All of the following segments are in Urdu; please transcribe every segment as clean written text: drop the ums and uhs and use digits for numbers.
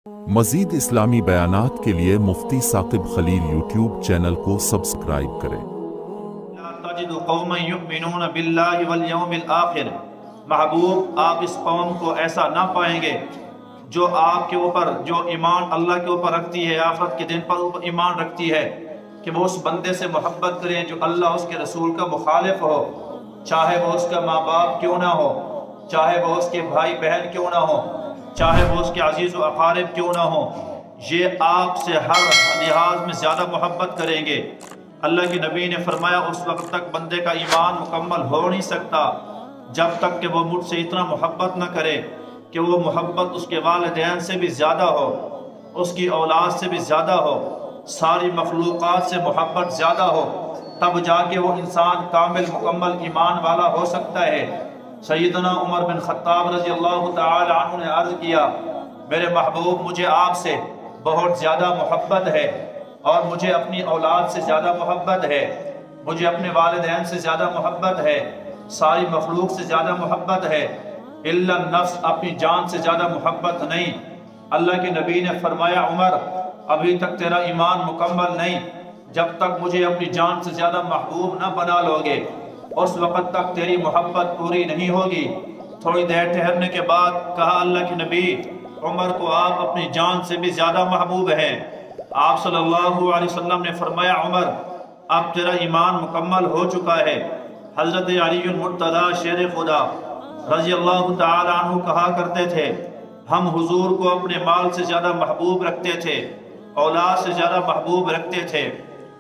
مزید اسلامی بیانات کے لیے مفتی ثاقب خلیل یوٹیوب چینل کو سبسکرائب کریں۔ لا تجد قوما یؤمنون باللہ والیوم الآخر، محبوب آپ اس قوم کو ایسا نہ پائیں گے جو آپ کے اوپر، جو ایمان اللہ کے اوپر رکھتی ہے، آخرت کے دن پر ایمان رکھتی ہے، کہ وہ اس بندے سے محبت کریں جو اللہ اس کے رسول کا مخالف ہو، چاہے وہ اس کا ماں باپ کیوں نہ ہو، چاہے وہ اس کے بھائی بہن کیوں نہ ہو، چاہے وہ اس کے عزیز و اقارب کیوں نہ ہو، یہ آپ سے ہر لحاظ میں زیادہ محبت کریں گے۔ اللہ کے نبی نے فرمایا اس وقت تک بندے کا ایمان مکمل ہو نہیں سکتا جب تک کہ وہ مجھ سے اتنا محبت نہ کرے کہ وہ محبت اس کے والدین سے بھی زیادہ ہو، اس کی اولاد سے بھی زیادہ ہو، ساری مخلوقات سے محبت زیادہ ہو، تب جا کے وہ انسان کامل مکمل ایمان والا ہو سکتا ہے۔ سیدنا عمر بن خطاب رضی اللہ تعالی عنہ نے عرض کیا، میرے محبوب مجھے آپ سے بہت زیادہ محبت ہے، اور مجھے اپنی اولاد سے زیادہ محبت ہے، مجھے اپنے والدین سے زیادہ محبت ہے، ساری مخلوق سے زیادہ محبت ہے، الا النفس، اپنی جان سے زیادہ محبت نہیں۔ اللہ کے نبی نے فرمایا عمر ابھی تک تیرا ایمان مکمل نہیں، جب تک مجھے اپنی جان سے زیادہ محبوب نہ بنا لو گے اس وقت تک تیری محبت پوری نہیں ہوگی۔ تھوڑی دیر ٹھہرنے کے بعد کہا اللہ کے نبی عمر کو آپ اپنی جان سے بھی زیادہ محبوب ہیں۔ آپ صلی اللہ علیہ وسلم نے فرمایا عمر اب تیرا ایمان مکمل ہو چکا ہے۔ حضرت علی المرتضی شیر خدا رضی اللہ تعالی عنہ کہا کرتے تھے، ہم حضور کو اپنے مال سے زیادہ محبوب رکھتے تھے، اولاد سے زیادہ محبوب رکھتے تھے،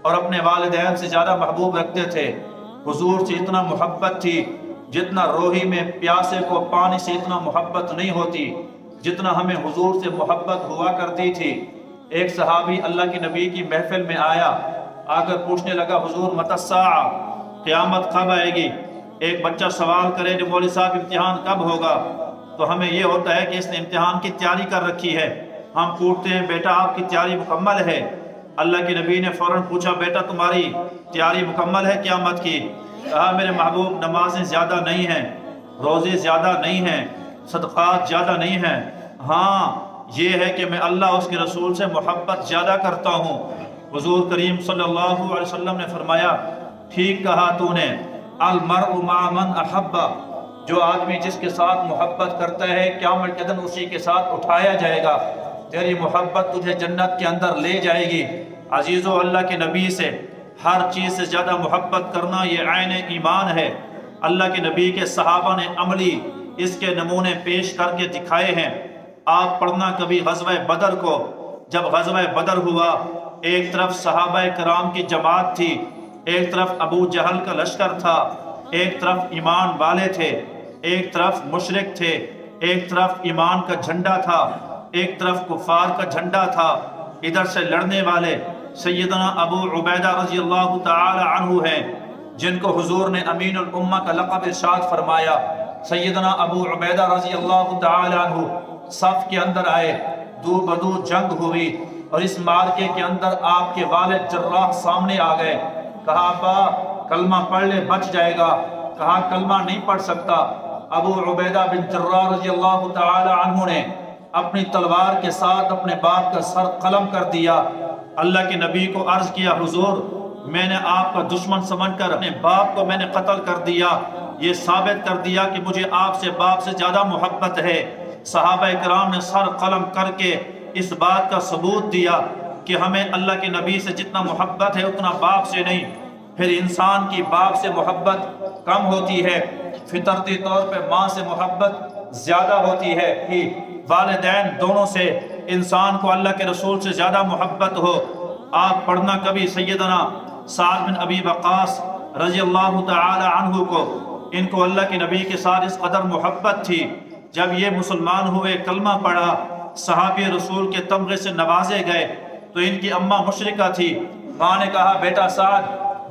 اور اپنے والدین سے زیادہ محبوب رکھتے تھے۔ حضور سے اتنا محبت تھی جتنا روحی میں پیاسے کو پانی سے اتنا محبت نہیں ہوتی جتنا ہمیں حضور سے محبت ہوا کرتی تھی۔ ایک صحابی اللہ کے نبی کی محفل میں آیا، آ کر پوچھنے لگا حضور متی الساعہ، قیامت کب آئے گی؟ ایک بچہ سوال کرے کہ مولوی صاحب امتحان کب ہوگا، تو ہمیں یہ ہوتا ہے کہ اس نے امتحان کی تیاری کر رکھی ہے، ہم پوچھتے ہیں بیٹا آپ کی تیاری مکمل ہے؟ اللہ کے نبی نے فوراً پوچھا بیٹا تمہاری تیاری مکمل ہے قیامت کی؟ کہا میرے محبوب نمازیں زیادہ نہیں ہیں، روزے زیادہ نہیں ہیں، صدقات زیادہ نہیں ہیں، ہاں یہ ہے کہ میں اللہ اس کے رسول سے محبت زیادہ کرتا ہوں۔ حضور کریم صلی اللہ علیہ وسلم نے فرمایا ٹھیک کہا تو نے، المرء مع من احب، جو آدمی جس کے ساتھ محبت کرتا ہے قیامت کے دن اسی کے ساتھ اٹھایا جائے گا، تیری محبت تجھے جنت کے اندر لے جائے گی۔ عزیزو اللہ کے نبی سے ہر چیز سے زیادہ محبت کرنا یہ عین ایمان ہے۔ اللہ کے نبی کے صحابہ نے عملی اس کے نمونے پیش کر کے دکھائے ہیں۔ آپ پڑھنا کبھی غزوہ بدر کو، جب غزوہ بدر ہوا ایک طرف صحابہ کرام کی جماعت تھی، ایک طرف ابو جہل کا لشکر تھا، ایک طرف ایمان والے تھے، ایک طرف مشرک تھے، ایک طرف ایمان کا جھنڈا تھا، ایک طرف کفار کا جھنڈا تھا۔ ادھر سے لڑنے والے سیدنا ابو عبیدہ رضی اللہ تعالی عنہ ہیں، جن کو حضور نے امین الامہ کا لقب ارشاد فرمایا۔ سیدنا ابو عبیدہ رضی اللہ تعالی عنہ صف کے اندر آئے، دو بدو جنگ ہوئی، اور اس مارکے کے اندر آپ کے والد جراح سامنے آ گئے۔ کہا ابا کلمہ پڑھ لے بچ جائے گا، کہا کلمہ نہیں پڑھ سکتا۔ ابو عبیدہ بن جراح رضی اللہ تعالی عنہ نے اپنی تلوار کے ساتھ اپنے باپ کا سر قلم کر دیا۔ اللہ کے نبی کو عرض کیا حضور میں نے آپ کا دشمن سمجھ کر اپنے باپ کو میں نے قتل کر دیا، یہ ثابت کر دیا کہ مجھے آپ سے باپ سے زیادہ محبت ہے۔ صحابہ کرام نے سر قلم کر کے اس بات کا ثبوت دیا کہ ہمیں اللہ کے نبی سے جتنا محبت ہے اتنا باپ سے نہیں۔ پھر انسان کی باپ سے محبت کم ہوتی ہے، فطرتی طور پہ ماں سے محبت زیادہ ہوتی ہے، ہی والدین دونوں سے انسان کو اللہ کے رسول سے زیادہ محبت ہو۔ آپ پڑھنا کبھی سیدنا سعد بن ابی وقاص رضی اللہ تعالی عنہ کو، ان کو اللہ کے نبی کے ساتھ اس قدر محبت تھی، جب یہ مسلمان ہوئے کلمہ پڑھا صحابی رسول کے تمغے سے نوازے گئے تو ان کی اماں مشرکہ تھی۔ ماں نے کہا بیٹا سعد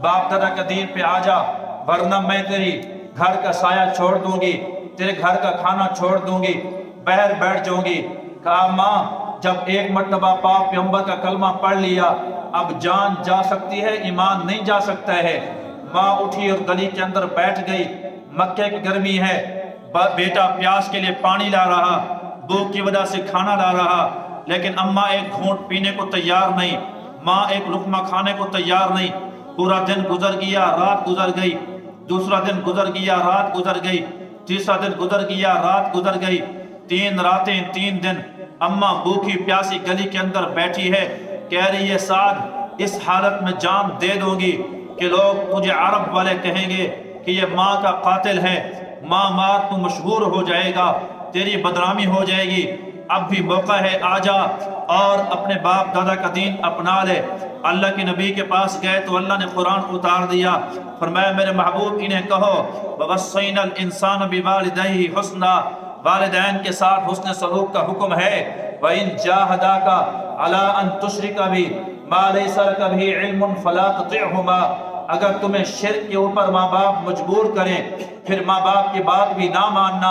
باپ دادا کا دین پہ آ جا ورنہ میں تیری گھر کا سایہ چھوڑ دوں گی، تیرے گھر کا کھانا چھوڑ دوں گی، باہر بیٹھ جاؤں گی۔ کہا ماں جب ایک مرتبہ پاک پیغمبر کا کلمہ پڑھ لیا اب جان جا سکتی ہے، ایمان نہیں جا سکتا ہے۔ ماں اٹھی اور گلی کے اندر بیٹھ گئی، مکے کی گرمی ہے، بیٹا پیاس کے لیے پانی لا رہا، بھوک کی وجہ سے کھانا لا رہا، لیکن اماں ایک گھونٹ پینے کو تیار نہیں، ماں ایک لقمہ کھانے کو تیار نہیں۔ پورا دن گزر گیا، رات گزر گئی، دوسرا دن گزر گیا، رات گزر گئی، تیسرا دن گزر گیا، رات گزر گئی، 3 راتیں 3 دن اماں بھوکی پیاسی گلی کے اندر بیٹھی ہے، کہہ رہی ہے سعد اس حالت میں جان دے دوں گی کہ لوگ تجھے عرب والے کہیں گے کہ یہ ماں کا قاتل ہے، ماں مار تو مشہور ہو جائے گا، تیری بدنامی ہو جائے گی، اب بھی موقع ہے، آجا اور اپنے باپ دادا کا دین اپنا لے۔ اللہ کے نبی کے پاس گئے تو اللہ نے قرآن اتار دیا، فرمایا میرے محبوب انہیں کہو وَوَصَّيْنَا الْإِنسَانَ بِوَالِدَيْهِ حُسْنًا، والدین کے ساتھ حسن سلوک کا حکم ہے۔ وَإِن جَاهَدَاكَ عَلَىٰ أَن تُشْرِكَ بِي مَا لَيْسَ لَكَ بِهِ عِلْمٌ فَلَا تُطِعْهُمَا، اگر تمہیں شرک کے اوپر ماں باپ مجبور کریں پھر ماں باپ کی بات بھی نہ ماننا۔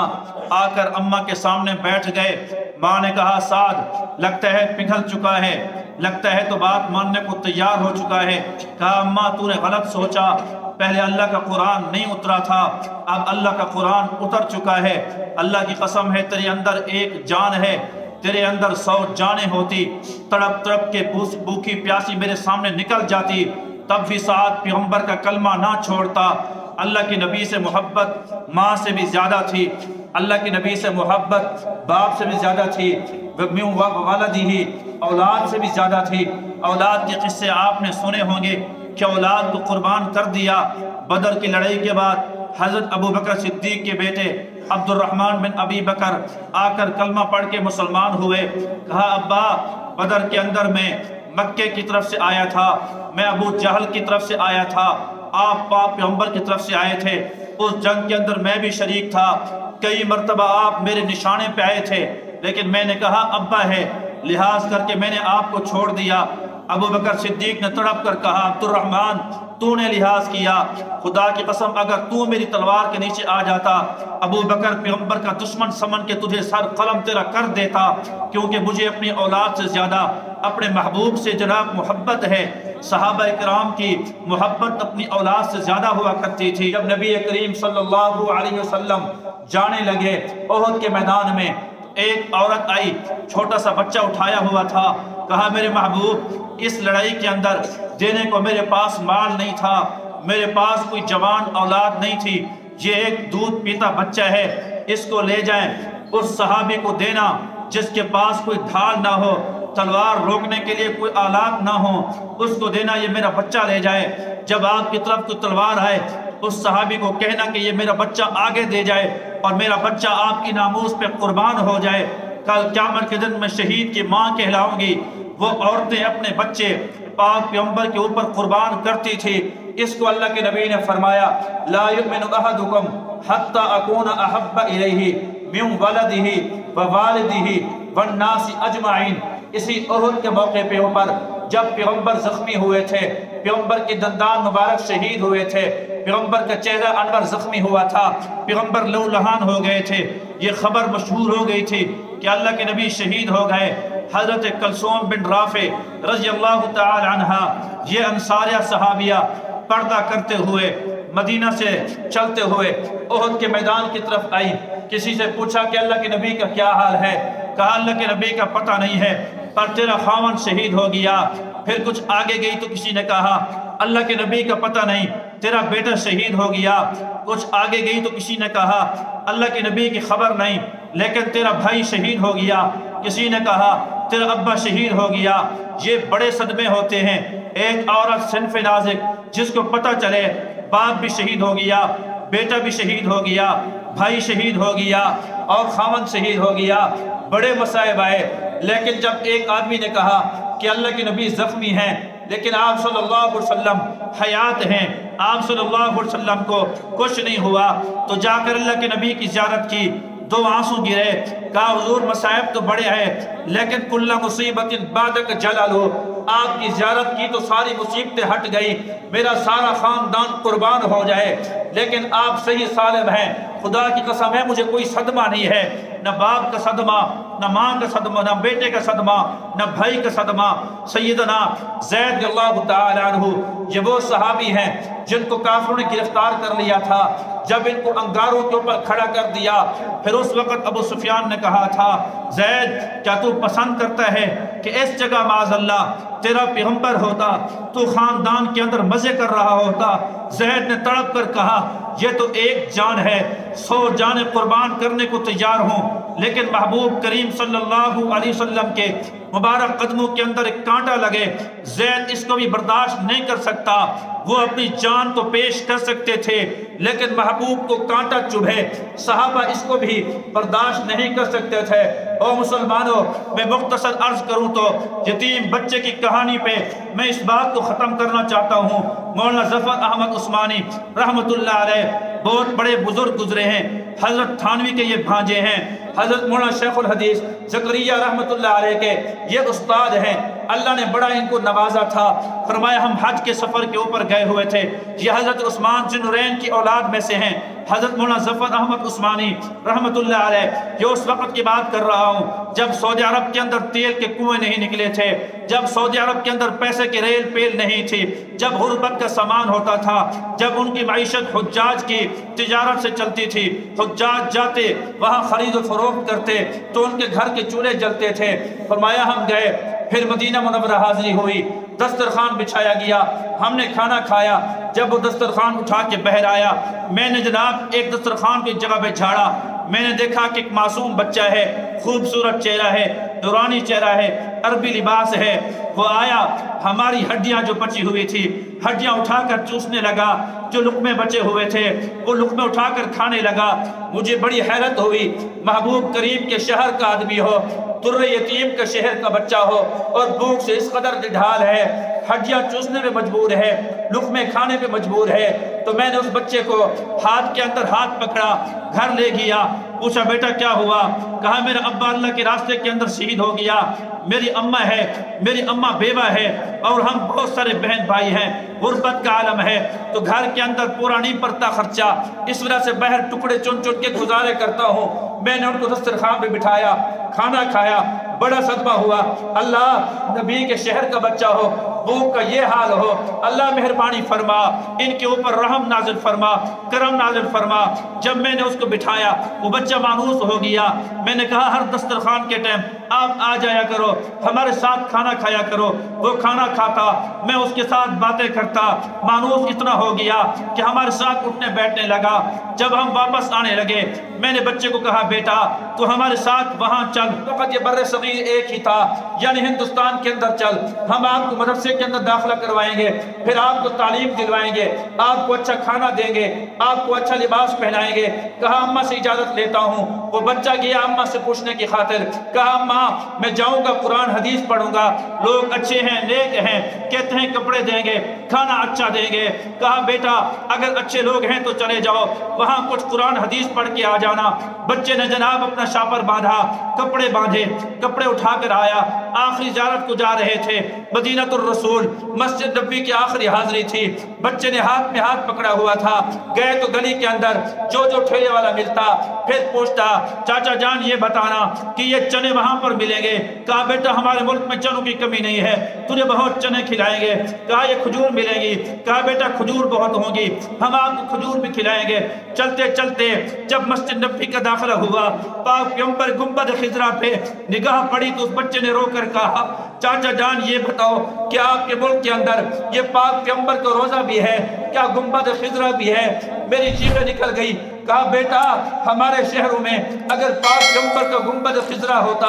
آ کر اماں کے سامنے بیٹھ گئے، ماں نے کہا سعد لگتا ہے پگھل چکا ہے، لگتا ہے تو بات ماننے کو تیار ہو چکا ہے۔ کہا اماں تو نے غلط سوچا، پہلے اللہ کا قرآن نہیں اترا تھا، اب اللہ کا قرآن اتر چکا ہے۔ اللہ کی قسم ہے تیرے اندر ایک جان ہے، تیرے اندر 100 جانیں ہوتی، تڑپ تڑپ کے بھوکی پیاسی میرے سامنے نکل جاتی، تب بھی سعد پیغمبر کا کلمہ نہ چھوڑتا۔ اللہ کے نبی سے محبت ماں سے بھی زیادہ تھی، اللہ کے نبی سے محبت باپ سے بھی زیادہ تھی، والدی اولاد سے بھی زیادہ تھی۔ اولاد کے قصے آپ نے سنے ہوں گے کہ اولاد کو قربان کر دیا۔ بدر کی لڑائی کے بعد حضرت ابو بکر صدیق کے بیٹے عبد الرحمن بن ابی بکر آ کر کلمہ پڑھ کے مسلمان ہوئے۔ کہا ابا بدر کے اندر میں مکے کی طرف سے آیا تھا، میں ابو جہل کی طرف سے آیا تھا، آپ پاک پیغمبر کی طرف سے آئے تھے، اس جنگ کے اندر میں بھی شریک تھا، کئی مرتبہ آپ میرے نشانے پہ آئے تھے، لیکن میں نے کہا ابا ہے لحاظ کر کے میں نے آپ کو چھوڑ دیا۔ ابو بکر صدیق نے تڑپ کر کہا عبد الرحمن تو نے لحاظ کیا، خدا کی قسم اگر تو میری تلوار کے نیچے آ جاتا ابو بکر پیغمبر کا دشمن سمجھ کے تجھے سر قلم تیرا کر دیتا، کیونکہ مجھے اپنی اولاد سے زیادہ اپنے محبوب سے جناب محبت ہے۔ صحابہ کرام کی محبت اپنی اولاد سے زیادہ ہوا کرتی تھی۔ جب نبی کریم صلی اللہ علیہ وسلم جانے لگے احد کے میدان میں، ایک عورت آئی، چھوٹا سا بچہ اٹھایا ہوا تھا، کہا میرے محبوب اس لڑائی کے اندر دینے کو میرے پاس مال نہیں تھا، میرے پاس کوئی جوان اولاد نہیں تھی، یہ ایک دودھ پیتا بچہ ہے، اس کو لے جائیں، اس صحابی کو دینا جس کے پاس کوئی ڈھال نہ ہو، تلوار روکنے کے لیے کوئی آلات نہ ہو، اس کو دینا یہ میرا بچہ لے جائے۔ جب آپ کی طرف کوئی تلوار آئے اس صحابی کو کہنا کہ یہ میرا بچہ آگے دے جائے اور میرا بچہ آپ کی ناموس پہ قربان ہو جائے، کل قیامت کے دن میں شہید کی ماں کہلاؤں گی۔ وہ عورتیں اپنے بچے پاک پیغمبر کے اوپر قربان کرتی تھی۔ اس کو اللہ کے نبی نے فرمایا لا یؤمن احدکم حتی اکون احب الیہ من ولدہ ووالدہ والناس اجمعین۔ اسی احد کے موقع پہ اوپر جب پیغمبر زخمی ہوئے تھے، پیغمبر کی دندان مبارک شہید ہوئے تھے، پیغمبر کا چہرہ انور زخمی ہوا تھا، پیغمبر لو لہان ہو گئے تھے، یہ خبر مشہور ہو گئی تھی کہ اللہ کے نبی شہید ہو گئے۔ حضرت کلثوم بن رافع رضی اللہ تعالی عنہ یہ انصاریہ صحابیہ پردہ کرتے ہوئے مدینہ سے چلتے ہوئے احد کے میدان کی طرف آئی۔ کسی سے پوچھا کہ اللہ کے نبی کا کیا حال ہے؟ کہا اللہ کے نبی کا پتہ نہیں ہے، پر تیرا خاون شہید ہو گیا۔ پھر کچھ آگے گئی تو کسی نے کہا اللہ کے نبی کا پتہ نہیں، تیرا بیٹا شہید ہو گیا۔ کچھ آگے گئی تو کسی نے کہا اللہ کے نبی کی خبر نہیں، لیکن تیرا بھائی شہید ہو گیا۔ کسی نے کہا تیرا ابا شہید ہو گیا۔ یہ بڑے صدمے ہوتے ہیں۔ ایک عورت صنف نازک جس کو پتہ چلے باپ بھی شہید ہو گیا، بیٹا بھی شہید ہو گیا، بھائی شہید ہو گیا اور خاوند شہید ہو گیا، بڑے مصائب آئے۔ لیکن جب ایک آدمی نے کہا کہ اللہ کے نبی زخمی ہیں لیکن آپ صلی اللہ علیہ وسلم حیات ہیں، آپ صلی اللہ علیہ وسلم کو کچھ نہیں ہوا، تو جا کر اللہ کے نبی کی زیارت کی، 2 آنسو گرے، کہا حضور مصائب تو بڑے ہیں لیکن کل مصیبت بعدک جلالو، آپ کی زیارت کی تو ساری مصیبتیں ہٹ گئی، میرا سارا خاندان قربان ہو جائے، لیکن آپ صحیح سالم ہیں، خدا کی قسم ہے مجھے کوئی صدمہ نہیں ہے، نہ باپ کا صدمہ، نہ ماں کا صدمہ، نہ بیٹے کا صدمہ، نہ بھائی کا صدمہ۔ سیدنا زید رضی اللہ تعالی عنہ یہ وہ صحابی ہیں جن کو کافروں نے گرفتار کر لیا تھا، جب ان کو انگاروں کے اوپر کھڑا کر دیا، پھر اس وقت ابو سفیان نے کہا تھا زید کیا تو پسند کرتا ہے کہ اس جگہ معاذ اللہ تیرا پیغمبر ہوتا، تو خاندان کے اندر مزے کر رہا ہوتا؟ زید نے تڑپ کر کہا یہ تو ایک جان ہے، 100 جانیں قربان کرنے کو تیار ہوں، لیکن محبوب کریم صلی اللہ علیہ وسلم کے مبارک قدموں کے اندر ایک کانٹا لگے، زید اس کو بھی برداشت نہیں کر سکتا۔ وہ اپنی جان تو پیش کر سکتے تھے لیکن محبوب کو کانٹا چبھے، صحابہ اس کو بھی برداشت نہیں کر سکتے تھے۔ او مسلمانوں، میں مختصر عرض کروں تو یتیم بچے کی کہانی پہ میں اس بات کو ختم کرنا چاہتا ہوں۔ مولانا ظفر احمد عثمانی رحمۃ اللہ علیہ بہت بڑے بزرگ گزرے ہیں، حضرت تھانوی کے یہ بھانجے ہیں، حضرت مولانا شیخ الحدیث زکریا رحمۃ اللہ علیہ کے یہ استاد ہیں۔ اللہ نے بڑا ان کو نوازا تھا، فرمایا ہم حج کے سفر کے اوپر گئے ہوئے تھے، یہ حضرت عثمان ذی النورین کی اولاد میں سے ہیں، حضرت مولانا ظفر احمد عثمانی رحمۃ اللہ علیہ۔ یہ اس وقت کی بات کر رہا ہوں جب سعودی عرب کے اندر تیل کے کنویں نہیں نکلے تھے، جب سعودی عرب کے اندر پیسے کی ریل پیل نہیں تھی، جب غربت کا سامان ہوتا تھا، جب ان کی معیشت حجاج کی تجارت سے چلتی تھی، حجاج جاتے وہاں خرید و فروخت کرتے تو ان کے گھر کے چولہے جلتے تھے۔ فرمایا ہم گئے، پھر مدینہ منورہ حاضری ہوئی، دسترخوان بچھایا گیا، ہم نے کھانا کھایا۔ جب وہ دسترخوان اٹھا کے باہر آیا، میں نے جناب ایک دسترخوان کی جگہ پہ جھاڑا، میں نے دیکھا کہ ایک معصوم بچہ ہے، خوبصورت چہرہ ہے، نورانی چہرہ ہے، عربی لباس ہے۔ وہ آیا، ہماری ہڈیاں جو بچی ہوئی تھی ہڈیاں اٹھا کر چوسنے لگا، جو لقمے بچے ہوئے تھے وہ لقمے اٹھا کر کھانے لگا۔ مجھے بڑی حیرت ہوئی، محبوب کریم کے شہر کا آدمی ہو، در یتیم کا شہر کا بچہ ہو اور بھوک سے اس قدر ڈھال ہے، ہڈیاں چوسنے پہ مجبور ہے، لقمے کھانے پہ مجبور ہے۔ تو میں نے اس بچے کو ہاتھ کے اندر ہاتھ پکڑا، گھر لے گیا، پوچھا بیٹا کیا ہوا؟ کہا میرا ابا اللہ کے راستے کے اندر شہید ہو گیا، میری اماں ہے، میری اماں بیوہ ہے، اور ہم بہت سارے بہن بھائی ہیں، غربت کا عالم ہے، تو گھر کے اندر پورا نہیں پڑتا خرچہ، اس وجہ سے باہر ٹکڑے چن چن کے گزارے کرتا ہوں۔ میں نے ان کو دسترخوان پہ بٹھایا، کھانا کھایا، بڑا صدمہ ہوا۔ اللہ نبی کے شہر کا بچہ ہو، بھوک کا یہ حال ہو، اللہ مہربانی فرما، ان کے اوپر رحم نازل فرما، کرم نازل فرما۔ جب میں نے اس کو بٹھایا، وہ بچہ مانوس ہو گیا۔ میں نے کہا ہر دسترخوان کے ٹائم آپ آ جایا کرو، ہمارے ساتھ کھانا کھایا کرو۔ وہ کھانا کھاتا، میں اس کے ساتھ باتیں کرتا، مانوس اتنا ہو گیا کہ ہمارے ساتھ اٹھنے بیٹھنے لگا۔ جب ہم واپس آنے لگے، میں نے بچے کو کہا بیٹا تو ہمارے ساتھ وہاں چل، وقت یہ بر صغیر ایک ہی تھا، یعنی ہندوستان کے اندر چل، ہم آپ کو مدرسے کے اندر داخلہ کروائیں گے، پھر آپ کو تعلیم دلوائیں گے، آپ کو اچھا کھانا دیں گے، آپ کو اچھا لباس پہنائیں گے۔ کہا اماں سے اجازت لیتا ہوں۔ وہ بچہ گیا اماں سے پوچھنے کی خاطر، کہا اماں میں جاؤں گا قرآن حدیث پڑھوں گا، لوگ اچھے ہیں نیک ہیں، کہتے ہیں کپڑے دیں گے، کھانا اچھا دیں گے۔ کہا بیٹا اگر اچھے لوگ ہیں تو چلے جاؤ، وہاں کچھ قرآن حدیث پڑھ کے آ جانا۔ بچے نے جناب اپنا شاپر باندھا، کپڑے باندھے، کپڑے اٹھا کر آیا۔ آخری زیارت کو جا رہے تھے، مدینہ الرسول، مسجد نبی کی آخری حاضری تھی۔ بچے نے ہاتھ میں ہاتھ پکڑا ہوا تھا، گئے تو گلی کے اندر جو ٹھیلے والا ملتا پھر پوچھتا چاچا جان یہ بتانا کہ یہ چنے وہاں پر ملیں گے؟ کہا بیٹا ہمارے ملک میں چنوں کی کمی نہیں ہے، تجھے بہت چنے کھلائیں گے۔ کہا یہ کھجور ملیں گی؟ کہا بیٹا کھجور بہت ہوں گی، ہم آپ کو کھجور بھی کھلائیں گے۔ چلتے چلتے جب مسجد نبی کا داخلہ ہوا، پاک پیغمبر گنبد خضرا پہ نگاہ پڑی تو اس بچے نے رو کر کہا چاچا جان یہ بتاؤ کہ آپ کے ملک کے اندر یہ پاک پیغمبر کا روزہ بھی ہے کیا گنبد خضرا بھی ہے؟ میری جیبیں نکل گئی۔ کہا بیٹا ہمارے شہروں میں اگر پاک پیغمبر کا گنبد خضرا ہوتا،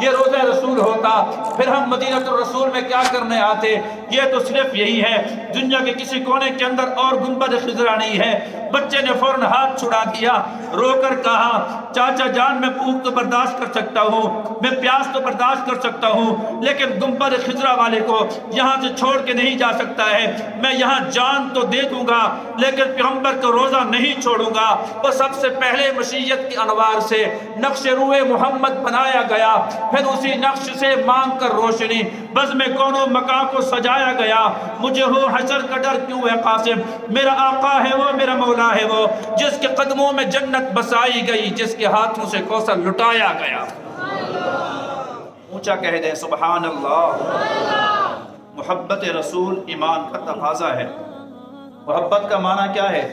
یہ روزہ رسول ہوتا، پھر ہم مدینہ الرسول میں کیا کرنے آتے؟ یہ تو صرف یہی ہے، دنیا کے کسی کونے کے اندر اور گنبد خضرا نہیں ہے۔ بچے نے فوراً ہاتھ چھڑا دیا، رو کر کہا چاچا جان میں بھوک تو برداشت کر سکتا ہوں، میں پیاس تو برداشت کر سکتا ہوں، لیکن گنبد خضرا والے کو یہاں سے چھوڑ کے نہیں جا سکتا ہے۔ میں یہاں جان تو دے دوں گا لیکن پیغمبر کا روزہ نہیں چھوڑوں گا۔ وہ سب سے پہلے مشیت کی انوار سے نقش روئے محمد بنایا گیا، پھر اسی نقش سے مانگ کر روشنی بزم کونوں مکان کو سجایا گیا۔ مجھے ہو حشر کا ڈر کیوں ہے قاسم، میرا آقا ہے وہ، میرا مولا ہے وہ، جس کے قدموں میں جنت بسائی گئی، جس کے ہاتھوں سے کوثر لٹایا گیا۔ اونچا کہہ دیں سبحان اللہ۔ محبت رسول ایمان کا تقاضا ہے۔ محبت کا معنی کیا ہے؟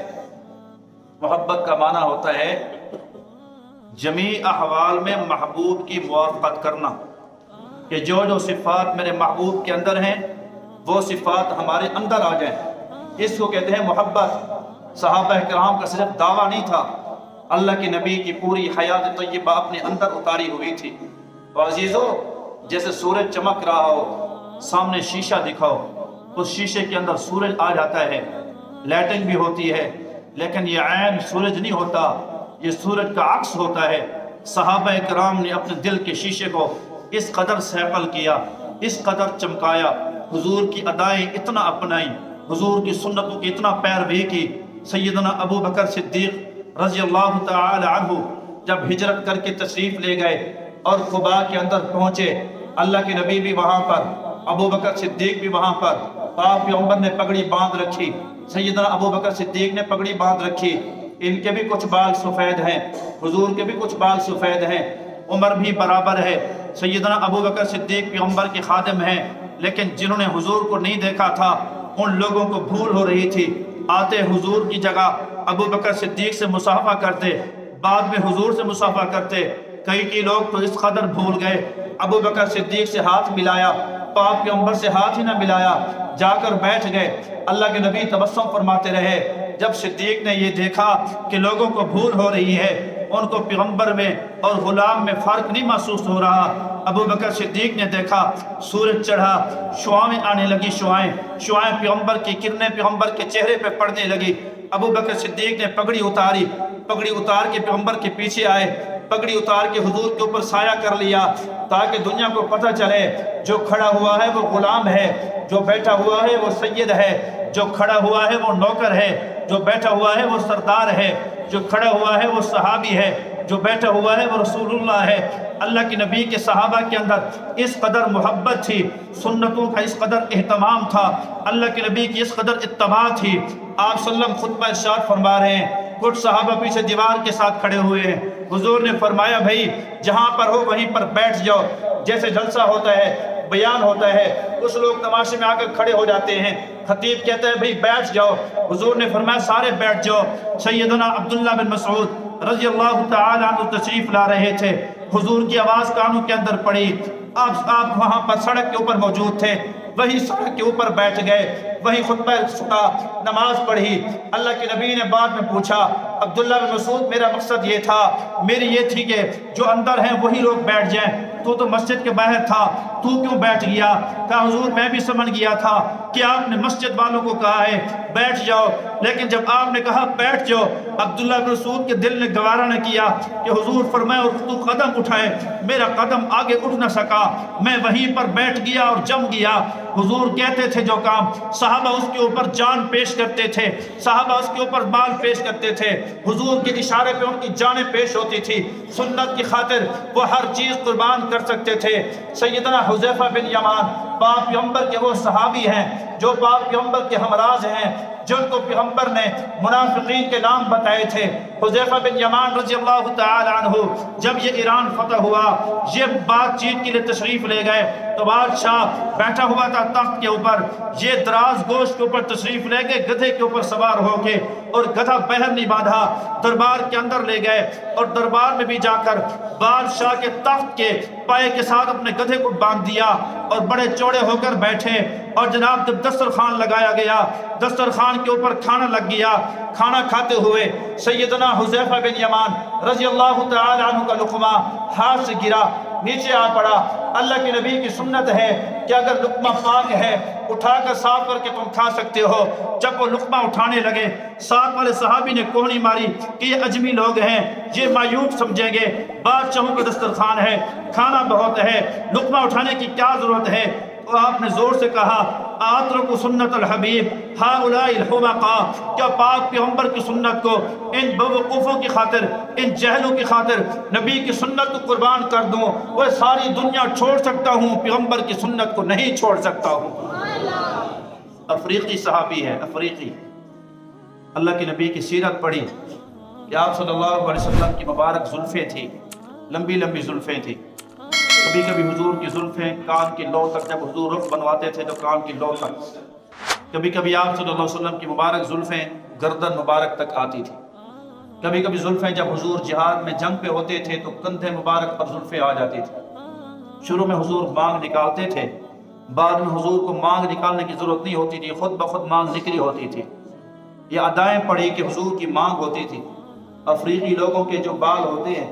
محبت کا معنی ہوتا ہے جمیع احوال میں محبوب کی موافقت کرنا، کہ جو جو صفات میرے محبوب کے اندر ہیں وہ صفات ہمارے اندر آ جائیں، اس کو کہتے ہیں محبت۔ صحابہ کرام کا صرف دعویٰ نہیں تھا، اللہ کے نبی کی پوری حیات طیبہ اپنے اندر اتاری ہوئی تھی۔ تو عزیزو، جیسے سورج چمک رہا ہو، سامنے شیشہ دکھاؤ، اس شیشے کے اندر سورج آ جاتا ہے، لائٹنگ بھی ہوتی ہے، لیکن یہ عین سورج نہیں ہوتا، یہ سورج کا عکس ہوتا ہے۔ صحابہ کرام نے اپنے دل کے شیشے کو اس قدر صیقل کیا، اس قدر چمکایا، حضور کی ادائیں اتنا اپنائی، حضور کی سنتوں کی اتنا پیروی کی۔ سیدنا ابو بکر صدیق رضی اللہ تعالی عنہ جب ہجرت کر کے تشریف لے گئے اور قباء کے اندر پہنچے، اللہ کے نبی بھی وہاں پر، ابو بکر صدیق بھی وہاں پر، پاک پیغمبر نے پگڑی باندھ رکھی، سیدنا ابو بکر صدیق نے پگڑی باندھ رکھی، ان کے بھی کچھ بال سفید ہیں، حضور کے بھی کچھ بال سفید ہیں، عمر بھی برابر ہے۔ سیدنا ابو بکر صدیق پیغمبر کے خادم ہیں، لیکن جنہوں نے حضور کو نہیں دیکھا تھا ان لوگوں کو بھول ہو رہی تھی، آتے حضور کی جگہ ابو بکر صدیق سے مصافحہ کرتے، بعد میں حضور سے مصافحہ کرتے۔ کئی لوگ تو اس قدر بھول گئے، ابو بکر صدیق سے ہاتھ ملایا، پاک پیغمبر سے ہاتھ ہی نہ ملایا، جا کر بیٹھ گئے۔ اللہ کے نبی تبسم فرماتے رہے۔ جب صدیق نے یہ دیکھا کہ لوگوں کو بھول ہو رہی ہے، ان کو پیغمبر میں اور غلام میں فرق نہیں محسوس ہو رہا، ابو بکر صدیق نے دیکھا سورج چڑھا، شعاعیں آنے لگی، شعاعیں پیغمبر کی کرنیں پیغمبر کے چہرے پہ پڑنے لگی۔ ابو بکر صدیق نے پگڑی اتاری، پگڑی اتار کے پیغمبر کے پیچھے آئے، پگڑی اتار کے حضور کے اوپر سایہ کر لیا، تاکہ دنیا کو پتہ چلے جو کھڑا ہوا ہے وہ غلام ہے، جو بیٹھا ہوا ہے وہ سید ہے، جو کھڑا ہوا ہے وہ نوکر ہے، جو بیٹھا ہوا ہے وہ سردار ہے، جو کھڑا ہوا ہے وہ صحابی ہے، جو بیٹھا ہوا ہے وہ رسول اللہ ہے۔ اللہ کے نبی کے صحابہ کے اندر اس قدر محبت تھی، سنتوں کا اس قدر اہتمام تھا، اللہ کے نبی کی اس قدر اتباع تھی۔ آپ صلی اللہ علیہ وسلم خطبہ ارشاد فرما رہے ہیں، کچھ صحابہ پیچھے دیوار کے ساتھ کھڑے ہوئے ہیں، حضور نے فرمایا بھائی جہاں پر ہو وہیں پر بیٹھ جاؤ۔ جیسے جلسہ ہوتا ہے، بیان ہوتا ہے، کچھ لوگ تماشے میں آ کر کھڑے ہو جاتے ہیں، خطیب کہتا ہے بھئی بیٹھ جاؤ، حضور نے فرمایا سارے بیٹھ جاؤ۔ سیدنا عبداللہ بن مسعود رضی اللہ تعالی عنہ تشریف لا رہے تھے، حضور کی آواز کانوں کے اندر پڑی، آپ وہاں پر سڑک کے اوپر موجود تھے، وہی سڑک کے اوپر بیٹھ گئے، وہی خطبہ سنا، نماز پڑھی۔ اللہ کے نبی نے بعد میں پوچھا عبداللہ بن مسعود میرا مقصد یہ تھا، میری یہ تھی کہ جو اندر ہیں وہی لوگ بیٹھ جائیں، تو مسجد کے باہر تھا، تو کیوں بیٹھ گیا؟ کہا حضور میں بھی سمجھ گیا تھا کہ آپ نے مسجد والوں کو کہا ہے بیٹھ جاؤ، لیکن جب آپ نے کہا بیٹھ جاؤ، عبداللہ بن مسعود کے دل نے گوارا نہ کیا کہ حضور فرمائے اور تو قدم اٹھائے، میرا قدم آگے اٹھ نہ سکا، میں وہیں پر بیٹھ گیا اور جم گیا۔ حضور کہتے تھے جو کام، صحابہ اس کے اوپر جان پیش کرتے تھے، صحابہ اس کے اوپر مال پیش کرتے تھے، حضور کے اشارے پہ ان کی جانیں پیش ہوتی تھی، سنت کی خاطر وہ ہر چیز قربان کر سکتے تھے۔ سیدنا حذیفہ بن یمان پاک پیغمبر کے وہ صحابی ہیں جو پاک پیغمبر کے ہمراز ہیں، جن کو پیغمبر نے منافقین کے نام بتائے تھے۔ حذیفہ بن یمان رضی اللہ تعالی عنہ جب یہ ایران فتح ہوا، یہ بات چیت کے لیے تشریف لے گئے، تو بادشاہ بیٹھا ہوا تھا تخت کے اوپر، یہ دراز گوشت کے اوپر تشریف لے گئے گدھے کے اوپر سوار ہو کے، اور گدھا پہر نہیں باندھا، دربار کے اندر لے گئے، اور دربار میں بھی جا کر بادشاہ کے تخت کے پائے کے ساتھ اپنے گدھے کو باندھ دیا اور بڑے چوڑے ہو کر بیٹھے، اور جناب جب دسترخوان لگایا گیا، دسترخوان کے اوپر کھانا لگ گیا، کھانا کھاتے ہوئے سیدنا حذیفہ بن یمان رضی اللہ تعالی عنہ کا لقمہ ہاتھ سے گرا، نیچے آ پڑا۔ اللہ کے نبی کی سنت ہے کہ اگر لقمہ پاک ہے اٹھا کر صاف کر کے تم کھا سکتے ہو۔ جب وہ لقمہ اٹھانے لگے، ساتھ والے صحابی نے کوہنی ماری کہ یہ اجمی لوگ ہیں، یہ معیوب سمجھیں گے، بادشاہوں کا دسترخوان ہے، کھانا بہت ہے، لقمہ اٹھانے کی کیا ضرورت ہے؟ تو آپ نے زور سے کہا آترک سنت الحبیب ہؤلاء الحمقاء، کیا پاک پیغمبر کی سنت کو ان بیوقوفوں کی خاطر، ان جہلوں کی خاطر نبی کی سنت کو قربان کر دوں؟ وہ ساری دنیا چھوڑ سکتا ہوں، پیغمبر کی سنت کو نہیں چھوڑ سکتا ہوں۔ افریقی صحابی ہے، افریقی۔ اللہ کے نبی کی سیرت پڑھی کہ آپ صلی اللہ علیہ وسلم کی مبارک زلفیں تھی، لمبی لمبی زلفیں تھی، کبھی کبھی حضور کی زلفیں کان کی لو تک، جب حضور رخ بنواتے تھے تو کان کی لو تک، کبھی کبھی آپ صلی اللہ علیہ وسلم کی مبارک زلفیں گردن مبارک تک آتی تھی۔ کبھی کبھی زلفیں جب حضور جہاد میں جنگ پہ ہوتے تھے تو کندھے مبارک پر زلفیں آ جاتی تھی. شروع میں حضور مانگ نکالتے تھے، بعد میں حضور کو مانگ نکالنے کی ضرورت نہیں ہوتی تھی، خود بخود مانگ نکلی ہوتی تھی. یہ ادائیں پڑھی کہ حضور کی مانگ ہوتی تھی. افریقی لوگوں کے جو بال ہوتے ہیں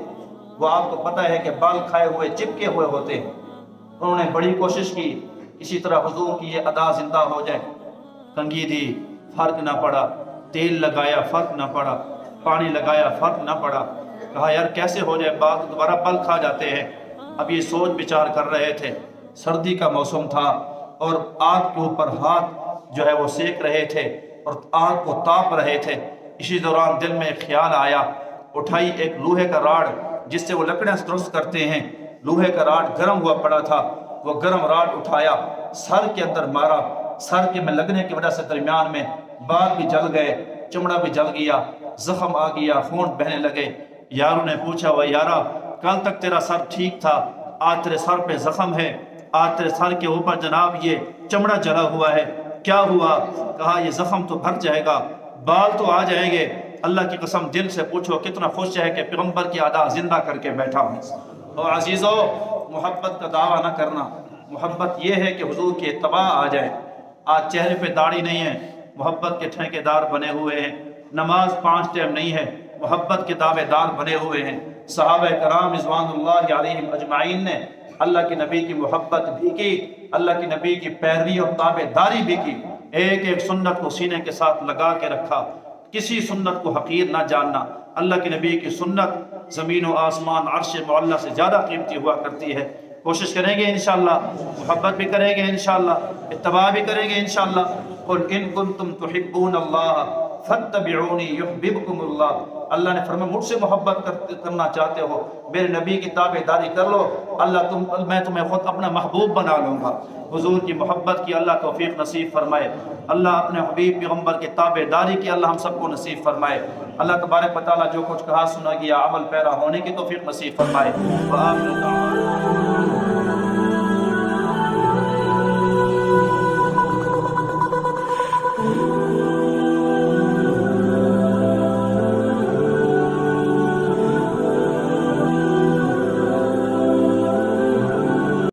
وہ آپ کو پتہ ہے کہ بال کھائے ہوئے چپکے ہوئے ہوتے ہیں. انہوں نے بڑی کوشش کی اسی طرح حضور کی یہ ادا زندہ ہو جائے. کنگھی دی، فرق نہ پڑا. تیل لگایا، فرق نہ پڑا. پانی لگایا، فرق نہ پڑا. کہا یار کیسے ہو جائے، بال دوبارہ بل کھا جاتے ہیں. اب یہ سوچ بچار کر رہے تھے. سردی کا موسم تھا اور آگ کے اوپر ہاتھ جو ہے وہ سیک رہے تھے اور آگ کو تاپ رہے تھے. اسی دوران دل میں ایک خیال آیا. اٹھائی ایک لوہے کا راڈ جس سے وہ لکڑیاں درست کرتے ہیں. لوہے کا راڈ گرم ہوا پڑا تھا. وہ گرم راڈ اٹھایا، سر کے اندر مارا. سر کے میں لگنے کی وجہ سے درمیان میں بال بھی جل گئے، چمڑا بھی جل گیا، زخم آ گیا، خون بہنے لگے. یاروں نے پوچھا وہ یارا کل تک تیرا سر ٹھیک تھا، آج تیرے سر پہ زخم ہے، آج تیرے سر کے اوپر جناب یہ چمڑا جلا ہوا ہے، کیا ہوا؟ کہا یہ زخم تو بھر جائے گا، بال تو آ جائیں گے. اللہ کی قسم دل سے پوچھو کتنا خوش ہے کہ پیغمبر کی ادا زندہ کر کے بیٹھا ہوں. اور عزیزو محبت کا دعویٰ نہ کرنا. محبت یہ ہے کہ حضور کی اتباع آ جائے. آج چہرے پہ داڑھی نہیں ہے، محبت کے ٹھیکیدار بنے ہوئے ہیں. نماز 5 ٹائم نہیں ہے، محبت کے دعوے دار بنے ہوئے ہیں. صحابہ کرام رضوان اللہ علیہم اجمعین نے اللہ کے نبی کی محبت بھی کی، اللہ کے نبی کی پیروی اور تابع داری بھی کی. ایک ایک سنت کو سینے کے ساتھ لگا کے رکھا. کسی سنت کو حقیر نہ جاننا. اللہ کے نبی کی سنت زمین و آسمان عرش معلیٰ سے زیادہ قیمتی ہوا کرتی ہے. کوشش کریں گے انشاءاللہ، محبت بھی کریں گے انشاءاللہ، اتباع بھی کریں گے انشاءاللہ. قل ان کنتم تحبون اللہ فاتبعونی یحببکم اللہ. اللہ نے فرمایا مجھ سے محبت کرنا چاہتے ہو، میرے نبی کی تابع داری کر لو، میں تمہیں خود اپنا محبوب بنا لوں گا. حضور کی محبت کی اللہ توفیق نصیب فرمائے. اللہ اپنے حبیب پیغمبر کی تابع داری کی اللہ ہم سب کو نصیب فرمائے. اللہ تبارک و تعالیٰ جو کچھ کہا سنا گیا عمل پیرا ہونے کی توفیق نصیب فرمائے. وآخر دعوانا